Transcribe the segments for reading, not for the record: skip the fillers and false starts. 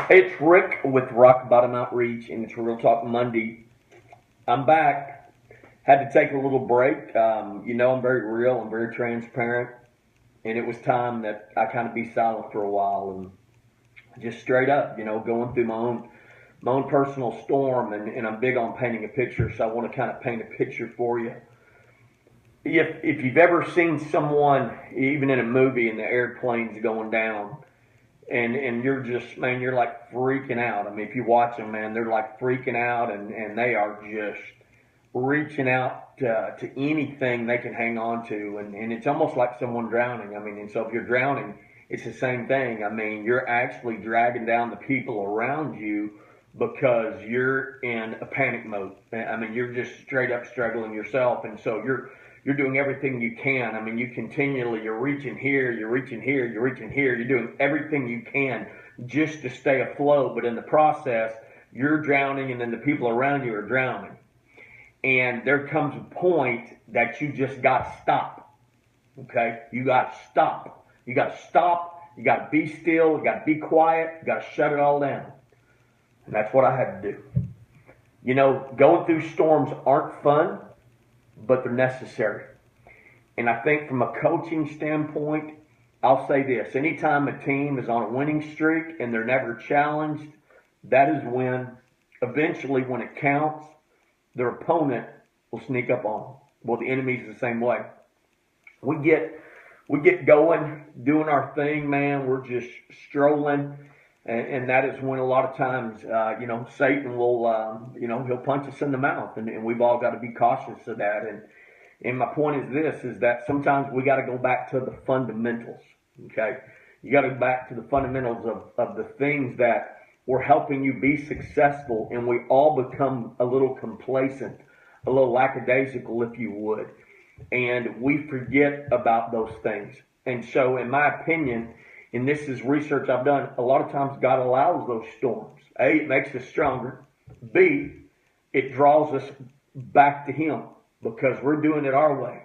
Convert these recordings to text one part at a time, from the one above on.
It's Rick with Rock Bottom Outreach, and it's Real Talk Monday. I'm back. Had to take a little break. I'm very real. I'm very transparent, and it was time that I kind of be silent for a while and just straight up, going through my own personal storm, and I'm big on painting a picture, so I want to kind of paint a picture for you. If you've ever seen someone, even in a movie, and the airplane's going down, and you're just, man, you're like freaking out. I mean, if you watch them, man, they're like freaking out, and they are just reaching out to anything they can hang on to, and it's almost like someone drowning. I mean, and so if you're drowning, it's the same thing. I mean, you're actually dragging down the people around you because you're in a panic mode. I mean, you're just straight up struggling yourself, and so you're doing everything you can. I mean, you're reaching here, you're reaching here, you're reaching here. You're doing everything you can just to stay afloat. But in the process, you're drowning, and then the people around you are drowning. And there comes a point that you just got to stop. Okay? You got to stop. You got to stop. You got to be still. You got to be quiet. You got to shut it all down. And that's what I had to do. Going through storms aren't fun, but they're necessary. And I think from a coaching standpoint, I'll say this. Anytime a team is on a winning streak and they're never challenged, that is when, eventually when it counts, their opponent will sneak up on them. Well, the enemy's the same way. We get going, doing our thing, man. We're just strolling. And that is when a lot of times, Satan will, he'll punch us in the mouth. And we've all got to be cautious of that. And my point is this, is that sometimes we got to go back to the fundamentals, okay? You got to go back to the fundamentals of the things that were helping you be successful, and we all become a little complacent, a little lackadaisical, if you would. And we forget about those things. And so, in my opinion, and this is research I've done, a lot of times God allows those storms. A, it makes us stronger. B, it draws us back to Him because we're doing it our way.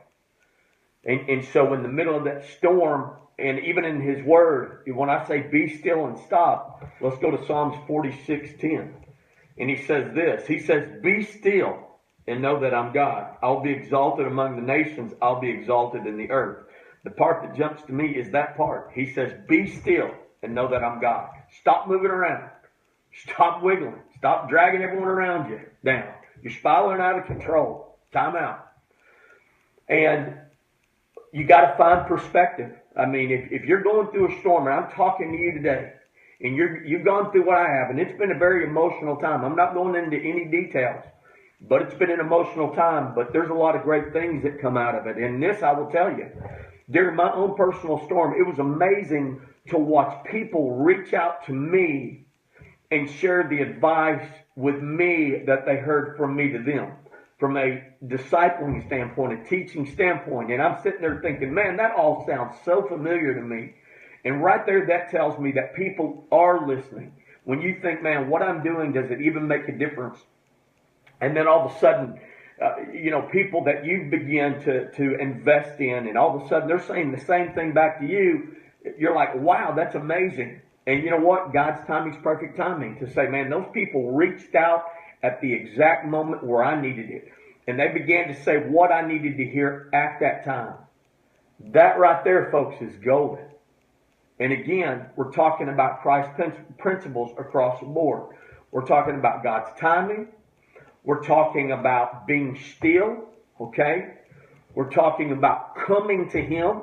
And so in the middle of that storm, and even in His Word, when I say be still and stop, let's go to Psalms 46:10. And He says this, He says, be still and know that I'm God. I'll be exalted among the nations. I'll be exalted in the earth. The part that jumps to me is that part. He says, be still and know that I'm God. Stop moving around. Stop wiggling. Stop dragging everyone around you down. You're spiraling out of control. Time out. And you got to find perspective. I mean, if you're going through a storm, and I'm talking to you today, and you've gone through what I have, and it's been a very emotional time. I'm not going into any details, but it's been an emotional time. But there's a lot of great things that come out of it. And this, I will tell you, during my own personal storm, it was amazing to watch people reach out to me and share the advice with me that they heard from me to them, from a discipling standpoint, a teaching standpoint. And I'm sitting there thinking, man, that all sounds so familiar to me. And right there, that tells me that people are listening. When you think, man, what I'm doing, does it even make a difference? And then all of a sudden, people that you begin to invest in, and all of a sudden they're saying the same thing back to you. You're like, wow, that's amazing. And you know what? God's timing is perfect timing to say, man, those people reached out at the exact moment where I needed it. And they began to say what I needed to hear at that time. That right there, folks, is golden. And again, we're talking about Christ's principles across the board. We're talking about God's timing. We're talking about being still, okay? We're talking about coming to Him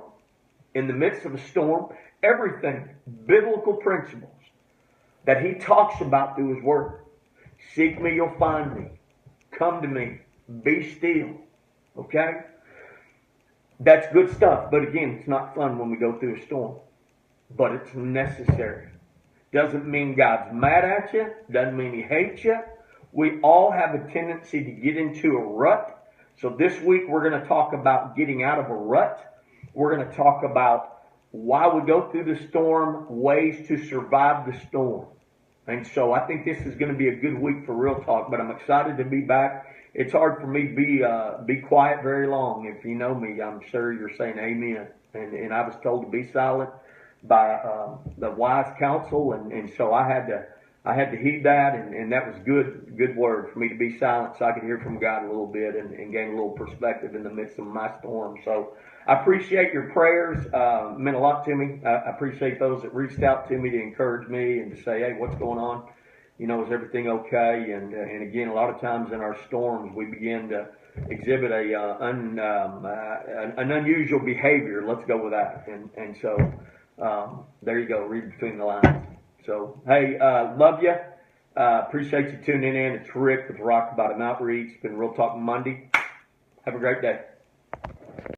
in the midst of a storm. Everything, biblical principles that He talks about through His Word. Seek me, you'll find me. Come to me. Be still, okay? That's good stuff, but again, it's not fun when we go through a storm. But it's necessary. Doesn't mean God's mad at you. Doesn't mean He hates you. We all have a tendency to get into a rut. So this week we're going to talk about getting out of a rut. We're going to talk about why we go through the storm, ways to survive the storm. And so I think this is going to be a good week for Real Talk, but I'm excited to be back. It's hard for me to be quiet very long. If you know me, I'm sure you're saying amen. And I was told to be silent by the wise counsel, and so I had to I had to heed that, and that was good word for me to be silent so I could hear from God a little bit and gain a little perspective in the midst of my storm. So I appreciate your prayers. It meant a lot to me. I appreciate those that reached out to me to encourage me and to say, hey, what's going on? You know, is everything okay? And again, a lot of times in our storms, we begin to exhibit an unusual behavior. Let's go with that. And so there you go. Read between the lines. So, hey, love you. Appreciate you tuning in. It's Rick with Rock Bottom Outreach. It's been Real Talk Monday. Have a great day.